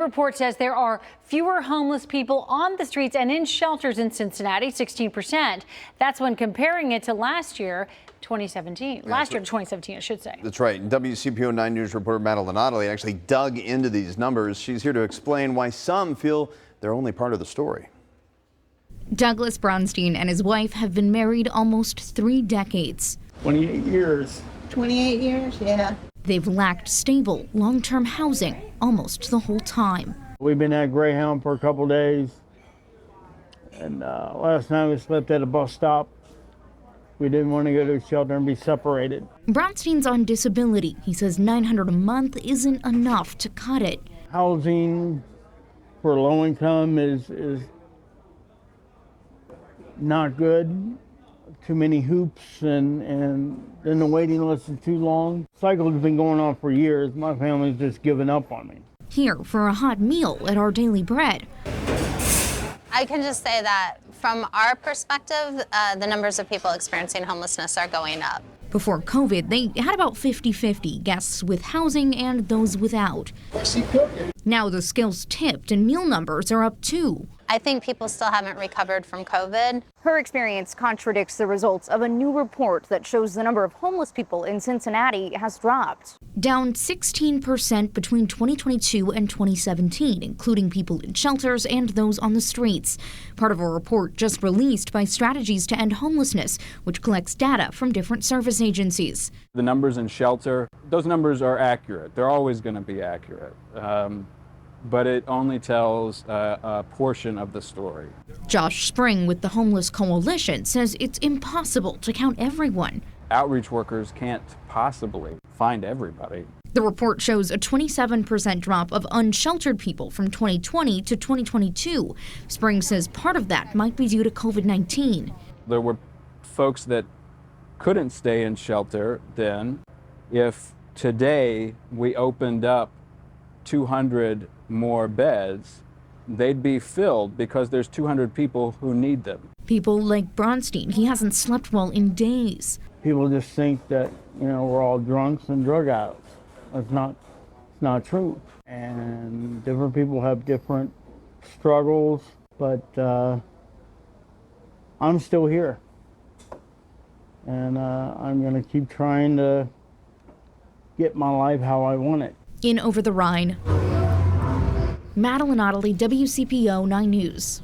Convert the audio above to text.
report says there are fewer homeless people on the streets and in shelters in Cincinnati, 16%. That's when comparing it to last year, 2017. Last year, 2017, I should say. That's right. WCPO 9 News reporter Madeline Ottley actually dug into these numbers. She's here to explain why some feel they're only part of the story. Douglas Bronstein and his wife have been married almost 3 decades. 28 years. 28 years, yeah. They've lacked stable, long-term housing almost the whole time. We've been at Greyhound for a couple days, and last night we slept at a bus stop. We didn't want to go to a shelter and be separated. Bronstein's on disability. He says $900 a month isn't enough to cut it. Housing for low income is not good. Too many hoops and then the waiting list is too long. Cycle's been going on for years. My family's just given up on me. Here for a hot meal at Our Daily Bread. I can just say that from our perspective, the numbers of people experiencing homelessness are going up. Before COVID, they had about 50-50 guests with housing and those without. Now the scales tipped and meal numbers are up too. I think people still haven't recovered from COVID. Her experience contradicts the results of a new report that shows the number of homeless people in Cincinnati has dropped. Down 16% between 2022 and 2017, including people in shelters and those on the streets. Part of a report just released by Strategies to End Homelessness, which collects data from different service agencies. The numbers in shelter, those numbers are accurate. They're always going to be accurate. But it only tells a portion of the story. Josh Spring with the Homeless Coalition says it's impossible to count everyone. Outreach workers can't possibly find everybody. The report shows a 27% drop of unsheltered people from 2020 to 2022. Spring says part of that might be due to COVID-19. There were folks that couldn't stay in shelter then. If today we opened up 200 more beds, they'd be filled because there's 200 people who need them. People like Bronstein, he hasn't slept well in days. People just think that, we're all drunks and drug addicts. It's not true. And different people have different struggles, but I'm still here. And I'm gonna keep trying to get my life how I want it. In Over the Rhine, Madeline Ottley, WCPO 9 News.